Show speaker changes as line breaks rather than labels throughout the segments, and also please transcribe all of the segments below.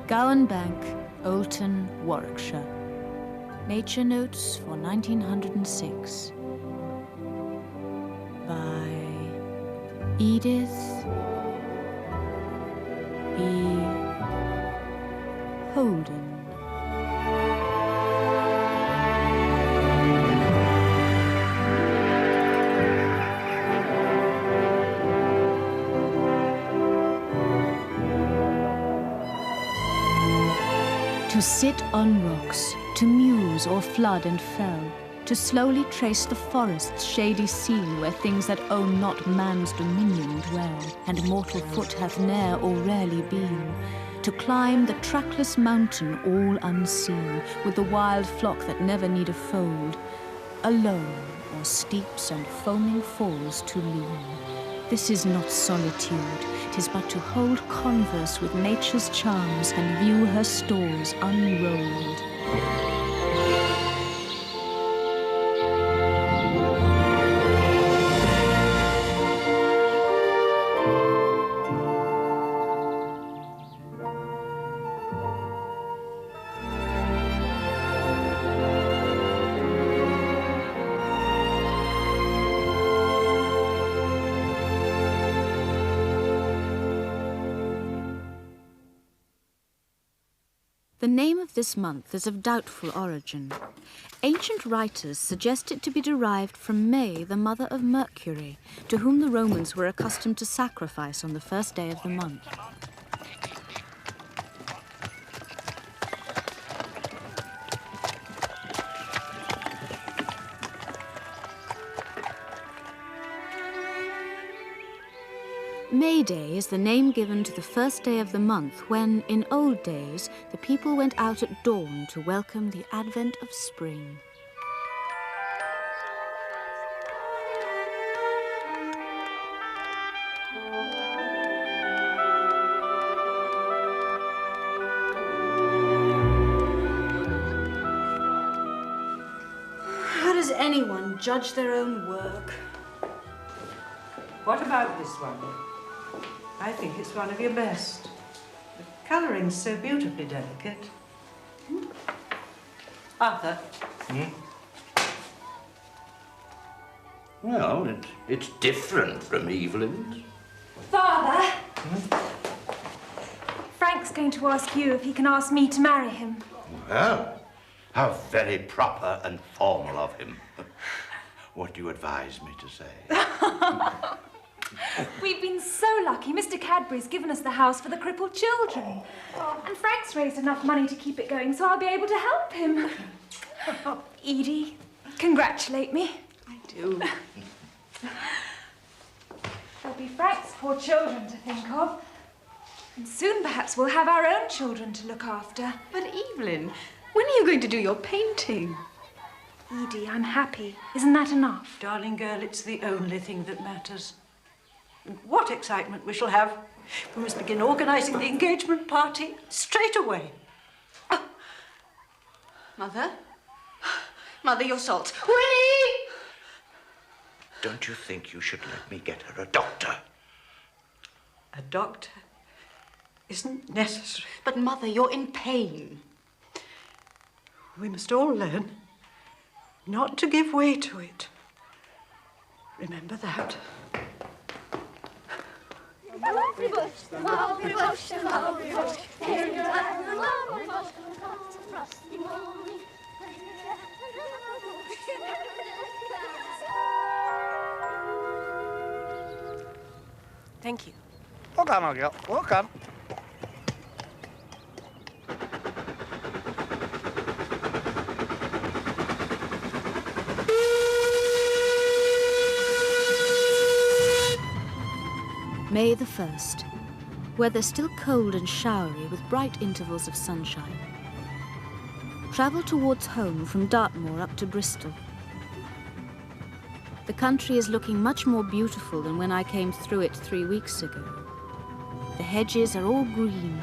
Gowan Bank, Oulton, Warwickshire. Nature Notes for 1906 by Edith E. Holden. To sit on rocks, to muse o'er flood and fell, to slowly trace the forest's shady scene where things that own not man's dominion dwell, and mortal foot hath ne'er or rarely been, to climb the trackless mountain all unseen, with the wild flock that never need a fold, alone o'er steeps and foaming falls to lean. This is not solitude, 'tis but to hold converse with nature's charms and view her stores unrolled. The name of this month is of doubtful origin. Ancient writers suggest it to be derived from May, the mother of Mercury, to whom the Romans were accustomed to sacrifice on the first day of the month. May Day is the name given to the first day of the month when, in old days, the people went out at dawn to welcome the advent of spring.
How does anyone judge their own work?
What about this one? I think it's one of your best. The colouring's so beautifully delicate. Arthur?
Well, it's different from Evelyn's.
Father! Frank's going to ask you if he can ask me to marry him.
Well, how very proper and formal of him. What do you advise me to say?
We've been so lucky. Mr. Cadbury's given us the house for the crippled children. And Frank's raised enough money to keep it going, so I'll be able to help him. Edie, congratulate me.
I do.
There'll be Frank's poor children to think of. And soon perhaps we'll have our own children to look after.
But Evelyn, when are you going to do your painting?
Edie, I'm happy. Isn't that enough?
Darling girl, it's the only thing that matters. And what excitement we shall have. We must begin organising the engagement party straight away.
Mother? Mother, your salts. Winnie!
Don't you think you should let me get her a doctor?
A doctor isn't necessary.
But, Mother, you're in pain.
We must all learn not to give way to it. Remember that.
Mulberry bush, the mulberry bush, the mulberry bush. Here you are, the mulberry bush, the frosty morning.
Thank you.
Welcome, my girl. Welcome.
May the 1st. Weather still cold and showery with bright intervals of sunshine. Travel towards home from Dartmoor up to Bristol. The country is looking much more beautiful than when I came through it 3 weeks ago. The hedges are all green.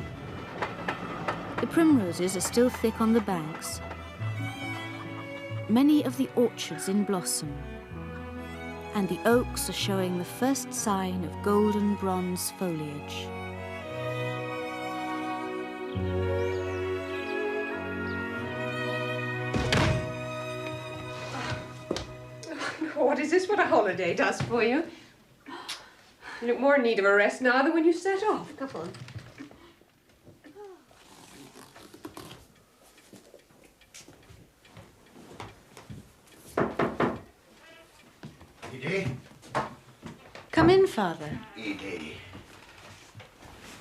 The primroses are still thick on the banks. Many of the orchards in blossom. And the oaks are showing the first sign of golden bronze foliage.
What is this? What a holiday does for you. You look more in need of a rest now than when you set off. Come on.
Edie?
Come in, Father.
Edie.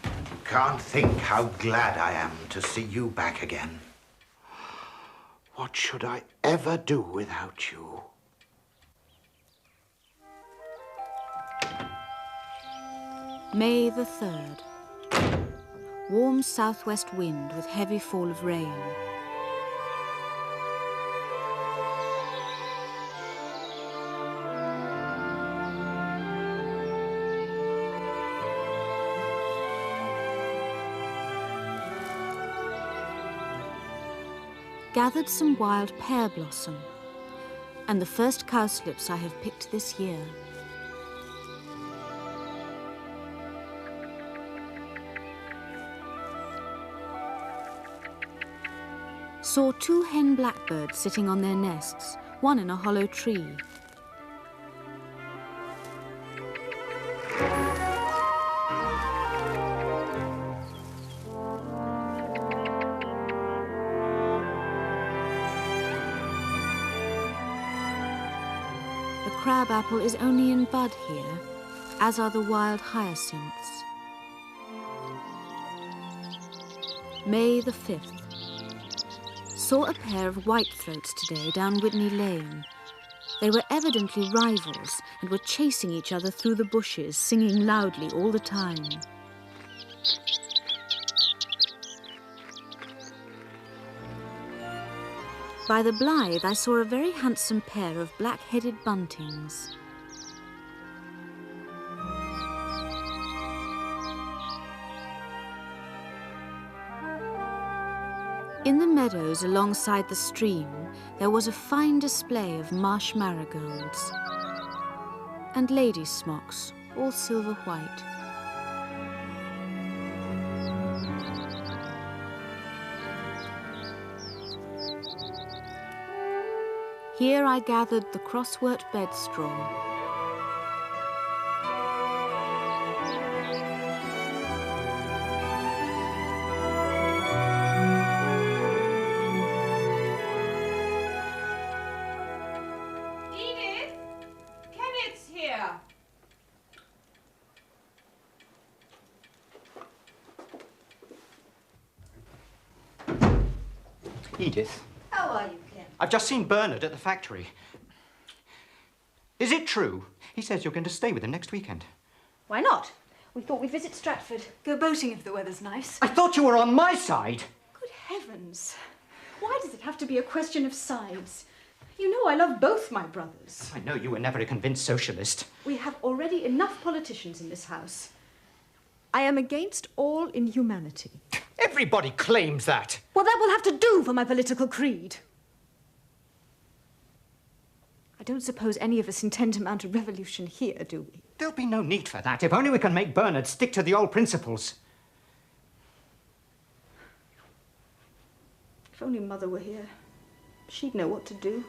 You can't think how glad I am to see you back again. What should I ever do without you?
May the 3rd. Warm southwest wind with heavy fall of rain. Gathered some wild pear blossom and the first cowslips I have picked this year. Saw 2 hen blackbirds sitting on their nests, one in a hollow tree. The crabapple is only in bud here, as are the wild hyacinths. May the 5th. Saw a pair of whitethroats today down Whitney Lane. They were evidently rivals and were chasing each other through the bushes, singing loudly all the time. By the Blythe, I saw a very handsome pair of black-headed buntings. In the meadows alongside the stream, there was a fine display of marsh marigolds and ladies' smocks, all silver white. Here I gathered the crosswort bedstraw.
Edith! Kenneth's here.
Edith,
How are you, Ken?
I've just seen Bernard at the factory. Is it true? He says you're going to stay with him next weekend.
Why not? We thought we'd visit Stratford. Go boating if the weather's nice.
I thought you were on my side.
Good heavens. Why does it have to be a question of sides? You know I love both my brothers.
I know you were never a convinced socialist.
We have already enough politicians in this house. I am against all inhumanity.
Everybody claims that.
Well, that will have to do for my political creed. I don't suppose any of us intend to mount a revolution here, do we?
There'll be no need for that, if only we can make Bernard stick to the old principles.
If only Mother were here, she'd know what to do.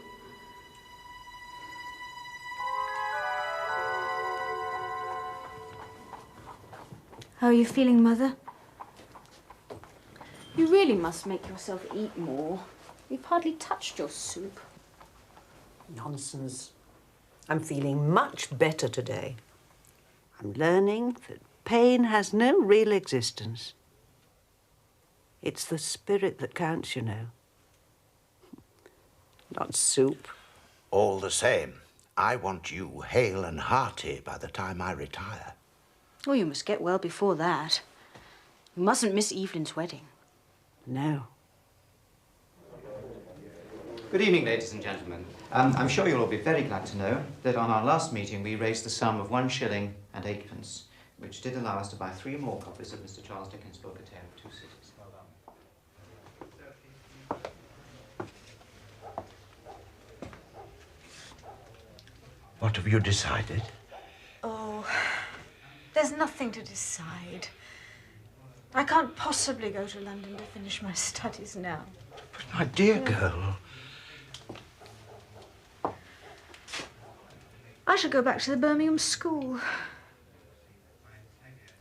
How are you feeling, Mother? You really must make yourself eat more. You've hardly touched your soup.
Nonsense. I'm feeling much better today. I'm learning that pain has no real existence. It's the spirit that counts, you know. Not soup.
All the same, I want you hale and hearty by the time I retire.
Oh, you must get well before that. You mustn't miss Evelyn's wedding.
No.
Good evening, ladies and gentlemen. I'm sure you'll all be very glad to know that on our last meeting we raised the sum of 1 shilling and 8pence, which did allow us to buy 3 more copies of Mr. Charles Dickens' book, A Tale of Two Cities. Well done.
What have you decided?
Oh, there's nothing to decide. I can't possibly go to London to finish my studies now.
But my dear girl,
I shall go back to the Birmingham school.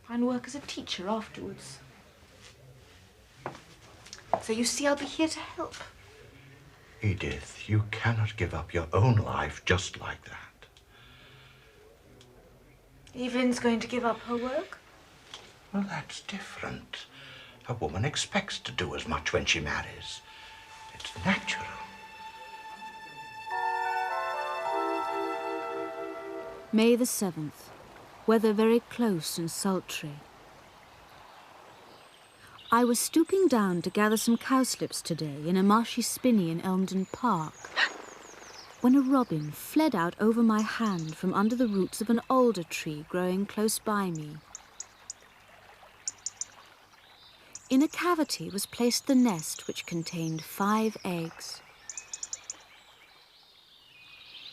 And work as a teacher afterwards. So you see, I'll be here to help.
Edith, you cannot give up your own life just like that.
Evelyn's going to give up her work?
Well, that's different. A woman expects to do as much when she marries. It's natural.
May the 7th. Weather very close and sultry. I was stooping down to gather some cowslips today in a marshy spinney in Elmdon Park, when a robin fled out over my hand from under the roots of an alder tree growing close by me. In a cavity was placed the nest, which contained 5 eggs.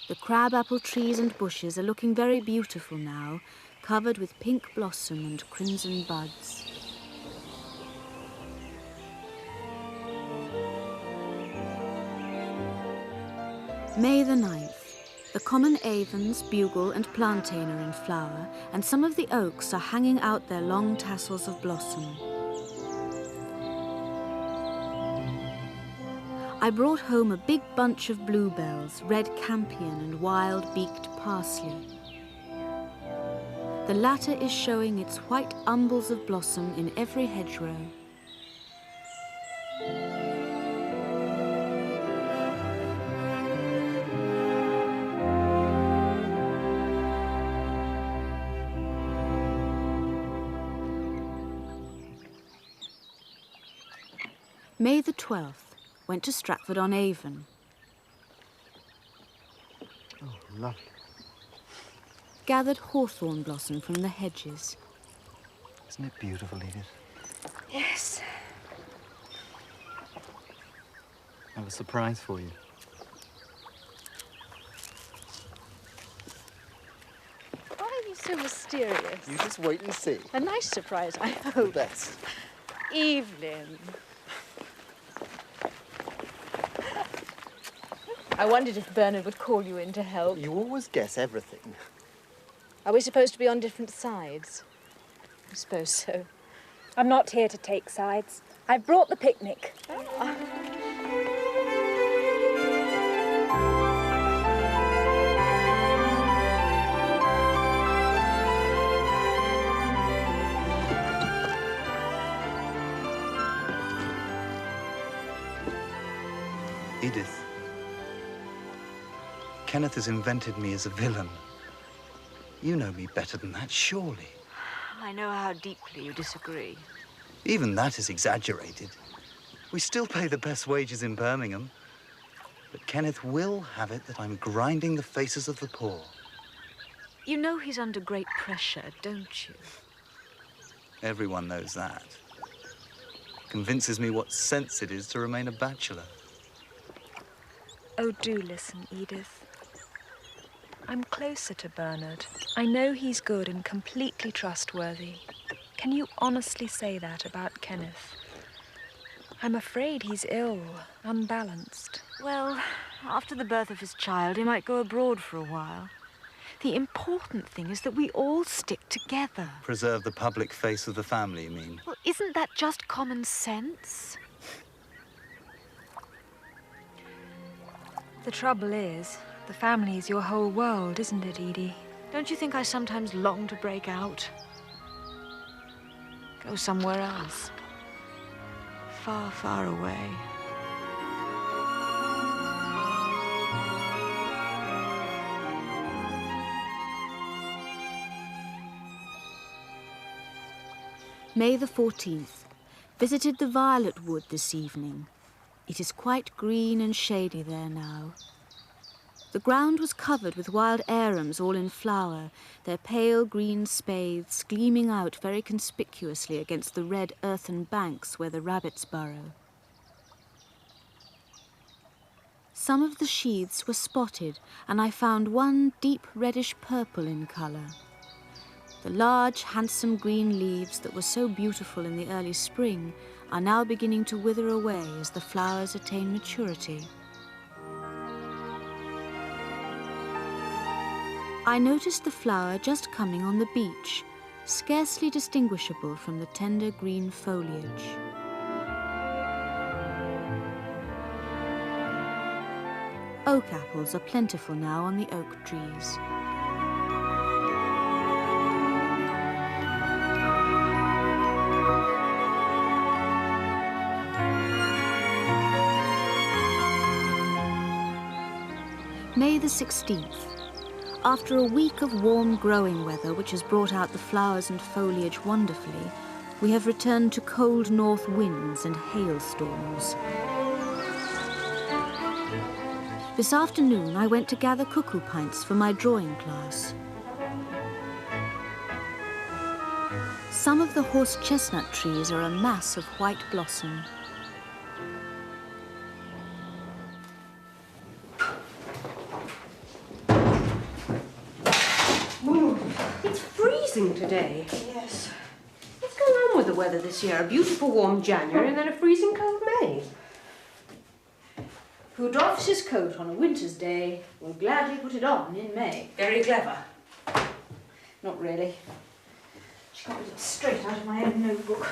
The crabapple trees and bushes are looking very beautiful now, covered with pink blossom and crimson buds. May the 9th. The common avens, bugle and plantain are in flower, and some of the oaks are hanging out their long tassels of blossom. I brought home a big bunch of bluebells, red campion and wild-beaked parsley. The latter is showing its white umbels of blossom in every hedgerow. May the 12th. Went to Stratford-on-Avon.
Oh, lovely.
Gathered hawthorn blossom from the hedges.
Isn't it beautiful, Edith?
Yes.
I have a surprise for you.
Why are you so mysterious?
You just wait and see.
A nice surprise, I
The
hope.
best.
Evelyn. I wondered if Bernard would call you in to help.
You always guess everything.
Are we supposed to be on different sides? I suppose so.
I'm not here to take sides. I've brought the picnic.
Edith. Kenneth has invented me as a villain. You know me better than that, surely.
I know how deeply you disagree.
Even that is exaggerated. We still pay the best wages in Birmingham. But Kenneth will have it that I'm grinding the faces of the poor.
You know he's under great pressure, don't you?
Everyone knows that. Convinces me what sense it is to remain a bachelor.
Oh, do listen, Edith. I'm closer to Bernard. I know he's good and completely trustworthy. Can you honestly say that about Kenneth? I'm afraid he's ill, unbalanced.
Well, after the birth of his child, he might go abroad for a while. The important thing is that we all stick together.
Preserve the public face of the family, you mean?
Well, isn't that just common sense?
The trouble is, the family is your whole world, isn't it, Edie?
Don't you think I sometimes long to break out? Go somewhere else. Far, far away.
May the 14th. Visited the violet wood this evening. It is quite green and shady there now. The ground was covered with wild arums all in flower, their pale green spathes gleaming out very conspicuously against the red earthen banks where the rabbits burrow. Some of the sheaths were spotted, and I found one deep reddish purple in colour. The large, handsome green leaves that were so beautiful in the early spring are now beginning to wither away as the flowers attain maturity. I noticed the flower just coming on the beach, scarcely distinguishable from the tender green foliage. Oak apples are plentiful now on the oak trees. May the 16th. After a week of warm growing weather which has brought out the flowers and foliage wonderfully, we have returned to cold north winds and hailstorms. This afternoon I went to gather cuckoo pints for my drawing class. Some of the horse chestnut trees are a mass of white blossom.
It's freezing today.
Yes.
What's going on with the weather this year? A beautiful warm January and then a freezing cold May.
Who doffs his coat on a winter's day will gladly put it on in May.
Very clever.
Not really. She copied it straight out of my own notebook.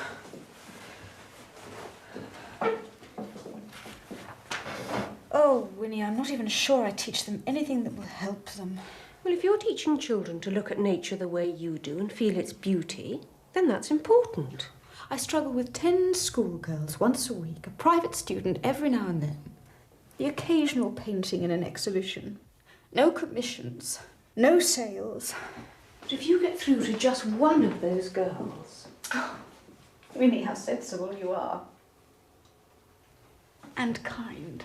Oh, Winnie, I'm not even sure I teach them anything that will help them.
Well, if you're teaching children to look at nature the way you do and feel its beauty, then that's important.
I struggle with 10 schoolgirls once a week, a private student every now and then. The occasional painting in an exhibition. No commissions. No sales.
But if you get through to just one of those girls...
Oh, Winnie, how sensible you are. And kind.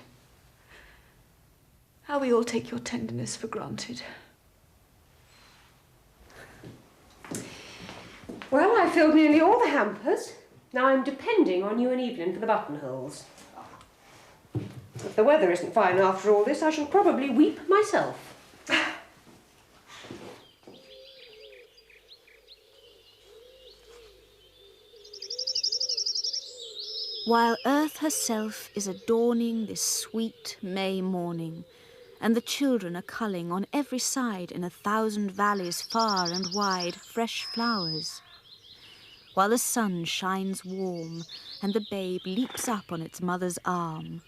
How we all take your tenderness for granted.
Well, I filled nearly all the hampers. Now I'm depending on you and Evelyn for the buttonholes. If the weather isn't fine after all this, I shall probably weep myself.
While earth herself is adorning this sweet May morning, and the children are culling on every side in 1,000 valleys far and wide fresh flowers, while the sun shines warm and the babe leaps up on its mother's arm.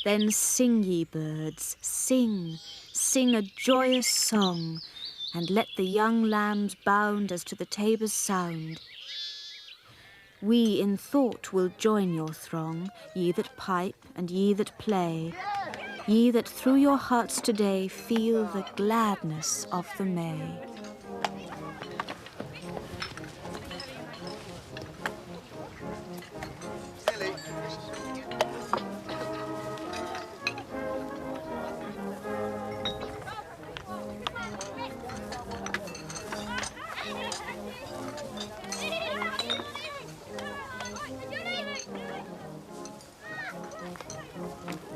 Then sing, ye birds, sing, sing a joyous song, and let the young lambs bound as to the tabor's sound. We in thought will join your throng, ye that pipe and ye that play, ye that through your hearts today feel the gladness of the May.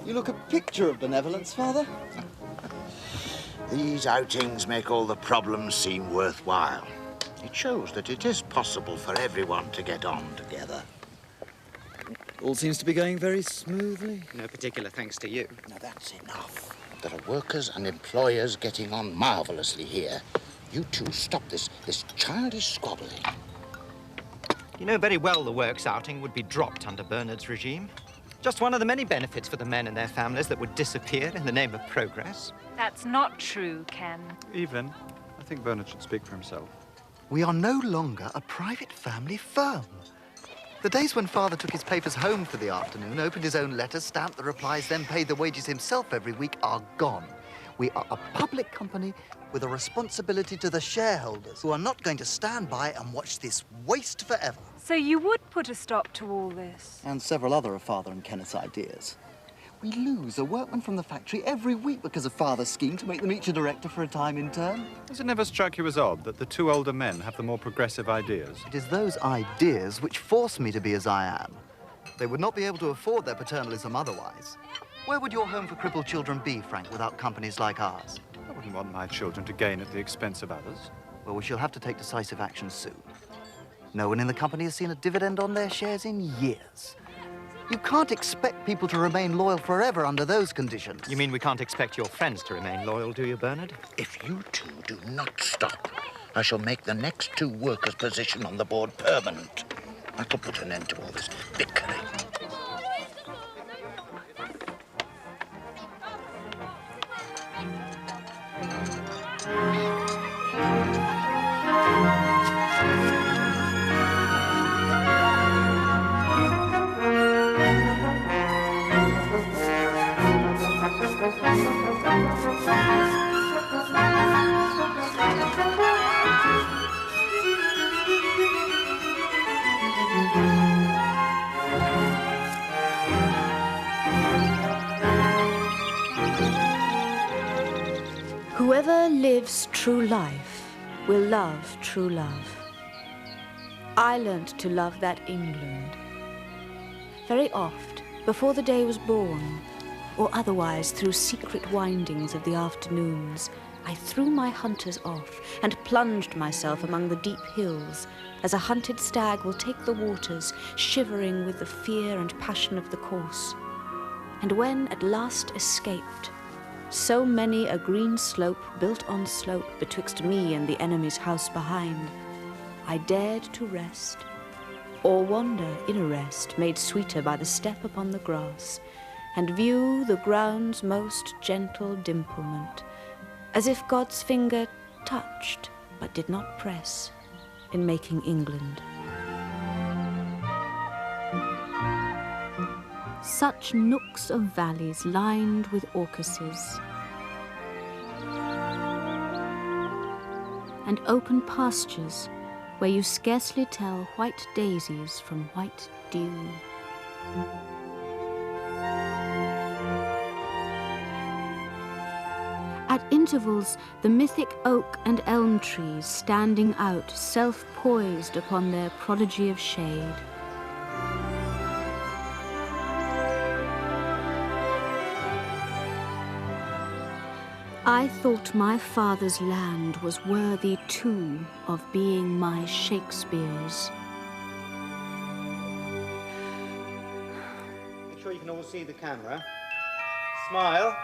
You look a picture of benevolence, Father.
These outings make all the problems seem worthwhile. It shows that it is possible for everyone to get on together.
All seems to be going very smoothly.
No particular thanks to you.
Now that's enough. There are workers and employers getting on marvellously here. You two stop this childish squabbling.
You know very well the works outing would be dropped under Bernard's regime. Just one of the many benefits for the men and their families that would disappear in the name of progress.
That's not true, Ken.
Evelyn, I think Bernard should speak for himself.
We are no longer a private family firm. The days when Father took his papers home for the afternoon, opened his own letters, stamped the replies, then paid the wages himself every week are gone. We are a public company with a responsibility to the shareholders who are not going to stand by and watch this waste forever.
So you would put a stop to all this?
And several other of Father and Kenneth's ideas. We lose a workman from the factory every week because of Father's scheme to make them each a director for a time in turn.
Has it never struck you as odd that the two older men have the more progressive ideas?
It is those ideas which force me to be as I am. They would not be able to afford their paternalism otherwise. Where would your home for crippled children be, Frank, without companies like ours?
I wouldn't want my children to gain at the expense of others.
Well, we shall have to take decisive action soon. No one in the company has seen a dividend on their shares in years. You can't expect people to remain loyal forever under those conditions.
You mean we can't expect your friends to remain loyal, do you, Bernard?
If you two do not stop, I shall make the next 2 workers' position on the board permanent. That'll put an end to all this bickering.
Whoever lives true life will love true love. I learnt to love that England. Very oft, before the day was born, or otherwise through secret windings of the afternoons, I threw my hunters off and plunged myself among the deep hills, as a hunted stag will take the waters, shivering with the fear and passion of the course. And when at last escaped, so many a green slope built on slope betwixt me and the enemy's house behind, I dared to rest, or wander in a rest made sweeter by the step upon the grass, and view the ground's most gentle dimplement, as if God's finger touched but did not press in making England. Such nooks of valleys lined with orchises, and open pastures where you scarcely tell white daisies from white dew. At intervals, the mythic oak and elm trees standing out, self-poised upon their prodigy of shade. I thought my father's land was worthy too of being my Shakespeare's.
Make sure you can all see the camera. Smile.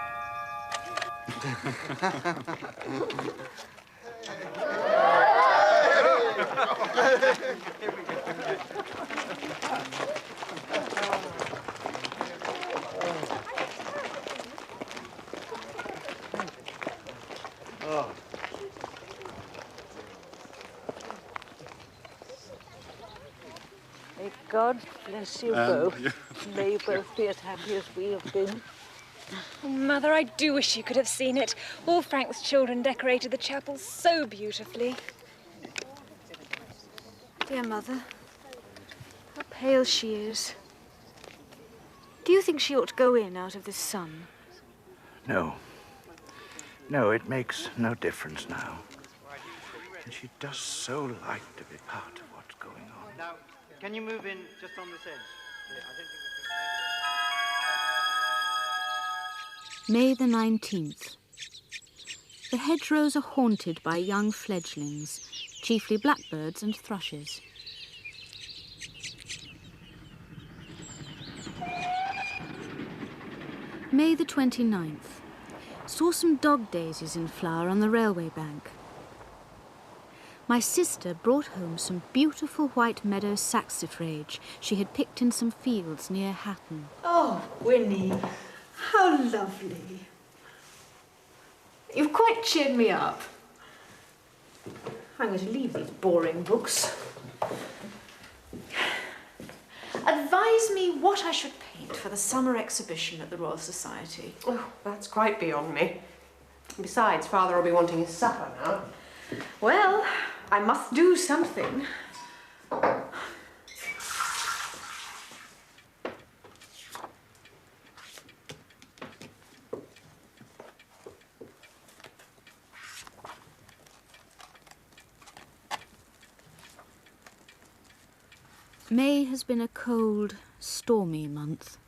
Oh.
May God bless you both. May you both be as happy as we have been.
Oh, Mother, I do wish you could have seen it. All Frank's children decorated the chapel so beautifully.
Dear Mother, how pale she is. Do you think she ought to go in out of this sun?
No. No, it makes no difference now. And she does so like to be part of what's going on.
Now, can you move in just on this edge?
May the 19th. The hedgerows are haunted by young fledglings, chiefly blackbirds and thrushes. May the 29th. Saw some dog daisies in flower on the railway bank. My sister brought home some beautiful white meadow saxifrage she had picked in some fields near Hatton.
Oh, Winnie, how lovely. You've quite cheered me up. I'm going to leave these boring books. Advise me what I should paint for the summer exhibition at the Royal Society.
Oh, that's quite beyond me. Besides, Father will be wanting his supper now.
Well, I must do something.
May has been a cold, stormy month.